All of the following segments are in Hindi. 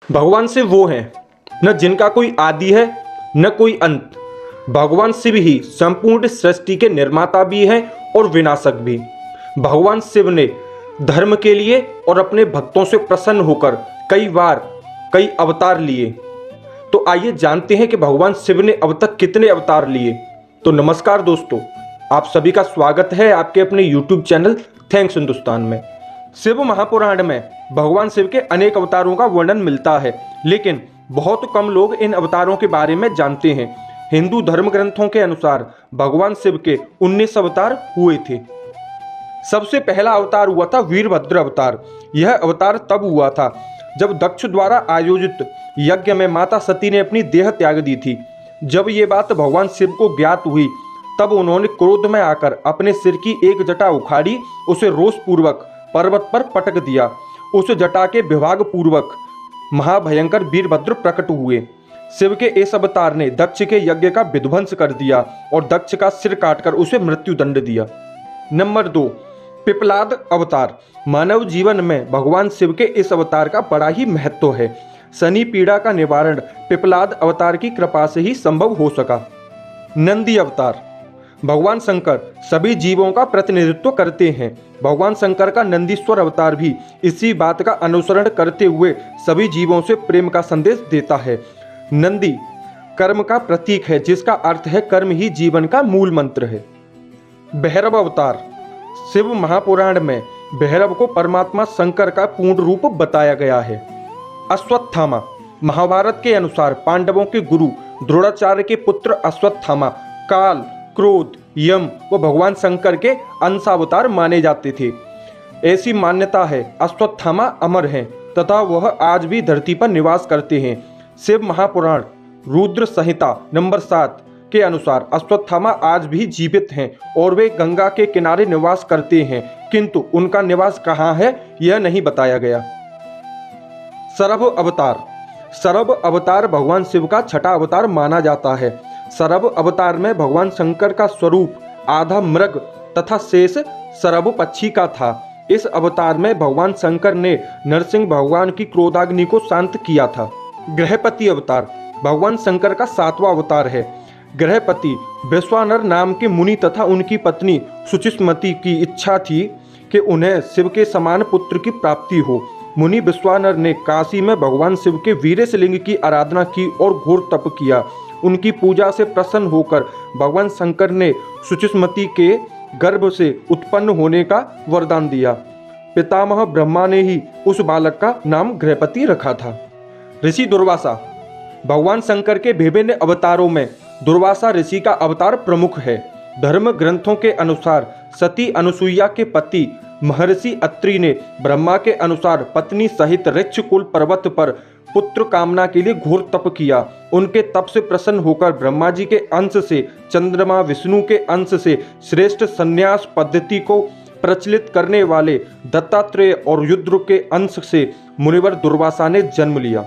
भगवान शिव वो हैं न जिनका कोई आदि है न कोई अंत। भगवान शिव ही संपूर्ण सृष्टि के निर्माता भी हैं और विनाशक भी। भगवान शिव ने धर्म के लिए और अपने भक्तों से प्रसन्न होकर कई बार कई अवतार लिए। तो आइए जानते हैं कि भगवान शिव ने अब तक कितने अवतार लिए। तो नमस्कार दोस्तों, आप सभी का स्वागत है आपके अपने YouTube चैनल थैंक्स हिंदुस्तान में। शिव महापुराण में भगवान शिव के अनेक अवतारों का वर्णन मिलता है, लेकिन बहुत कम लोग इन अवतारों के बारे में जानते हैं। हिंदू धर्म ग्रंथों के अनुसार भगवान शिव के 19 अवतार हुए थे। सबसे पहला अवतार हुआ था वीरभद्र अवतार। यह अवतार तब हुआ था जब दक्ष द्वारा आयोजित यज्ञ में माता सती ने अपनी देह त्याग दी थी। जब ये बात भगवान शिव को ज्ञात हुई तब उन्होंने क्रोध में आकर अपने सिर की एक जटा उखाड़ी, उसे रोष पूर्वक पर्वत पर पटक दिया। उस जटा के विभाग पूर्वक महाभयंकर वीरभद्र प्रकट हुए। शिव के इस अवतार ने दक्ष के यज्ञ का विध्वंस कर दिया और दक्ष का सिर काटकर उसे मृत्यु दंड दिया। नंबर 2, पिपलाद अवतार। मानव जीवन में भगवान शिव के इस अवतार का बड़ा ही महत्व है। शनि पीड़ा का निवारण पिपलाद अवतार की कृपा से ही संभव हो सका। नंदी अवतार। भगवान शंकर सभी जीवों का प्रतिनिधित्व करते हैं। भगवान शंकर का नंदीश्वर अवतार भी इसी बात का अनुसरण करते हुए सभी जीवों से प्रेम का संदेश देता है। नंदी कर्म का प्रतीक है, जिसका अर्थ है कर्म ही जीवन का मूल मंत्र है। भैरव अवतार। शिव महापुराण में भैरव को परमात्मा शंकर का पूर्ण रूप बताया गया है। अश्वत्थामा। महाभारत के अनुसार पांडवों के गुरु द्रोणाचार्य के पुत्र अश्वत्थामा काल, क्रोध, यम व भगवान शंकर के अंशावतार माने जाते थे। ऐसी मान्यता है अश्वत्थामा अमर हैं तथा वह आज भी धरती पर निवास करते हैं। शिव महापुराण रुद्र संहिता नंबर 7 के अनुसार अश्वत्थामा आज भी जीवित हैं और वे गंगा के किनारे निवास करते हैं, किंतु उनका निवास कहाँ है यह नहीं बताया गया। सरभ अवतार। सरभ अवतार भगवान शिव का छठा अवतार माना जाता है। सरभ अवतार में भगवान शंकर का स्वरूप आधा मृग तथा शेष सरभ पक्षी का था। इस अवतार में भगवान शंकर ने नरसिंह भगवान की क्रोधाग्नि को शांत किया था। ग्रहपति अवतार भगवान शंकर का 7वां अवतार है। ग्रहपति विश्वानर नाम के मुनि तथा उनकी पत्नी सुचिस्मति की इच्छा थी कि उन्हें शिव के समान पुत्र की प्राप्ति हो। मुनि विश्वानर ने काशी में भगवान शिव के वीरेशलिंग की आराधना की और घोर तप किया। उनकी पूजा से प्रसन्न होकर भगवान शंकर ने सुचिस्मति के गर्भ से उत्पन्न होने का वरदान दिया। पितामह ब्रह्मा ने ही उस बालक का नाम ग्रहपति रखा था। ऋषि दुर्वासा। भगवान शंकर के विभिन्न अवतारों में दुर्वासा ऋषि का अवतार प्रमुख है। धर्म ग्रंथों के अनुसार सती अनुसुईया के पति महर्षि अत्रि ने ब्रह्मा के अनुसार पत्नी सहित ऋक्षकुल पर्वत पर पुत्र कामना के लिए घोर तप किया। उनके तप से प्रसन्न होकर ब्रह्मा जी के अंश से चंद्रमा विष्णु के अंश से श्रेष्ठ संन्यास पद्धति को प्रचलित करने वाले दत्तात्रेय और रुद्र के अंश से मुनिवर दुर्वासा ने जन्म लिया।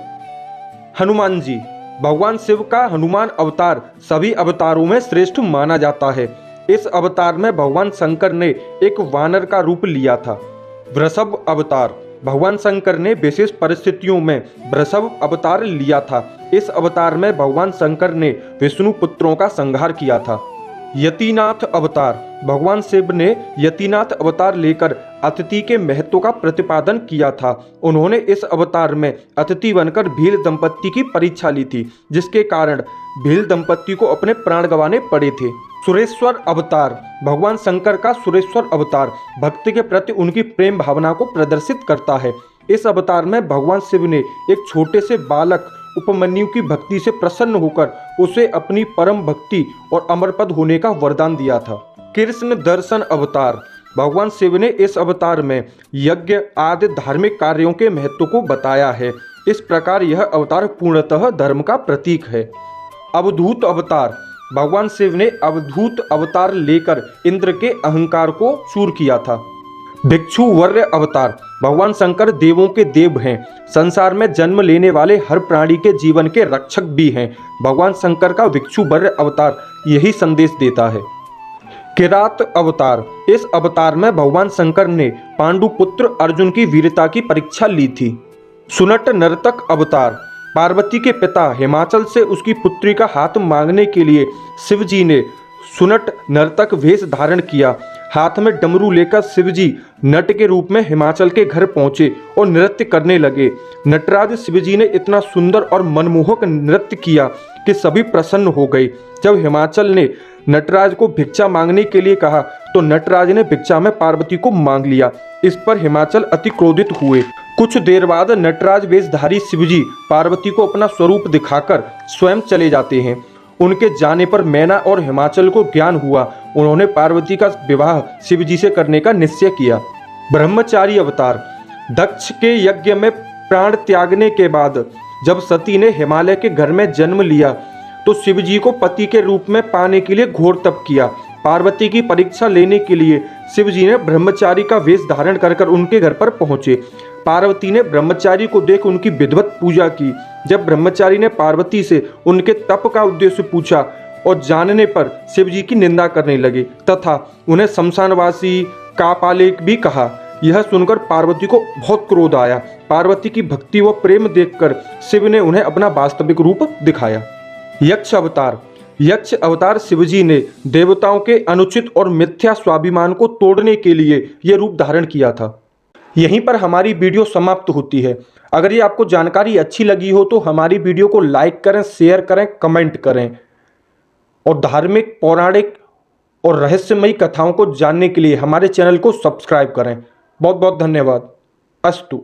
हनुमान जी। भगवान शिव का हनुमान अवतार सभी अवतारों में श्रेष्ठ माना जाता है। इस अवतार में भगवान शंकर ने एक वानर का रूप लिया था। वृषभ अवतार। भगवान शंकर ने विशेष परिस्थितियों में वृषभ अवतार लिया था। इस अवतार में भगवान शंकर ने विष्णु पुत्रों का संहार किया था। यतिनाथ अवतार। भगवान शिव ने यतिनाथ अवतार लेकर अतिथि के महत्व का प्रतिपादन किया था। उन्होंने इस अवतार में अतिथि बनकर भील दंपत्ति की परीक्षा ली थी, जिसके कारण भील दंपत्ति को अपने प्राण गंवाने पड़े थे। सुरेश्वर अवतार। भगवान शंकर का सुरेश्वर अवतार भक्ति के प्रति उनकी प्रेम भावना को प्रदर्शित करता है। इस अवतार में भगवान शिव ने एक छोटे से बालक उपमन्यु की भक्ति से प्रसन्न होकर उसे अपनी परम भक्ति और अमरपद होने का वरदान दिया था। कृष्ण दर्शन अवतार। भगवान शिव ने इस अवतार में यज्ञ आदि धार्मिक कार्यों के महत्व को बताया है। इस प्रकार यह अवतार पूर्णतः धर्म का प्रतीक है। अवधूत अवतार। भगवान शिव ने अवधूत अवतार लेकर इंद्र के अहंकार को चूर किया था। भिक्षुवर्य अवतार। भगवान शंकर देवों के देव हैं। संसार में जन्म लेने वाले हर प्राणी के जीवन के रक्षक भी हैं। भगवान शंकर का भिक्षुवर्य अवतार यही संदेश देता है। किरात अवतार। इस अवतार में भगवान शंकर ने पांडु पुत्र अर्जुन की वीरता की परीक्षा ली थी। सुनट नर्तक अवतार। पार्वती के पिता हिमाचल से उसकी पुत्री का हाथ मांगने के लिए शिवजी ने सुनट नर्तक वेश धारण किया। हाथ में डमरू लेकर शिवजी नट के रूप में हिमाचल के घर पहुंचे और नृत्य करने लगे। नटराज शिवजी ने इतना सुंदर और मनमोहक नृत्य किया कि सभी प्रसन्न हो गए। जब हिमाचल ने नटराज को भिक्षा मांगने के लिए कहा तो नटराज ने भिक्षा में पार्वती को मांग लिया। इस पर हिमाचल अति क्रोधित हुए। कुछ देर बाद नटराज वेशधारी शिवजी पार्वती को अपना स्वरूप दिखाकर स्वयं चले जाते हैं। उनके जाने पर मैना और हिमाचल को ज्ञान हुआ। उन्होंने पार्वती का विवाह शिवजी से करने का निश्चय किया। ब्रह्मचारी अवतार। दक्ष के यज्ञ में प्राण त्यागने के बाद जब सती ने हिमालय के घर में जन्म लिया तो शिवजी को पति के रूप में पाने के लिए घोर तप किया। पार्वती की परीक्षा लेने के लिए शिवजी ने ब्रह्मचारी का वेश धारण कर उनके घर पर पहुंचे। पार्वती ने ब्रह्मचारी को देख उनकी विधिवत पूजा की। जब ब्रह्मचारी ने पार्वती से उनके तप का उद्देश्य पूछा और जानने पर शिवजी की निंदा करने लगे तथा उन्हें शमशानवासी कापालिक भी कहा। यह सुनकर पार्वती को बहुत क्रोध आया। पार्वती की भक्ति व प्रेम देखकर शिव ने उन्हें अपना वास्तविक रूप दिखाया। यक्ष अवतार। यक्ष अवतार शिवजी ने देवताओं के अनुचित और मिथ्या स्वाभिमान को तोड़ने के लिए यह रूप धारण किया था। यहीं पर हमारी वीडियो समाप्त होती है। अगर ये आपको जानकारी अच्छी लगी हो तो हमारी वीडियो को लाइक करें, शेयर करें, कमेंट करें और धार्मिक, पौराणिक और रहस्यमयी कथाओं को जानने के लिए हमारे चैनल को सब्सक्राइब करें। बहुत बहुत धन्यवाद। अस्तु।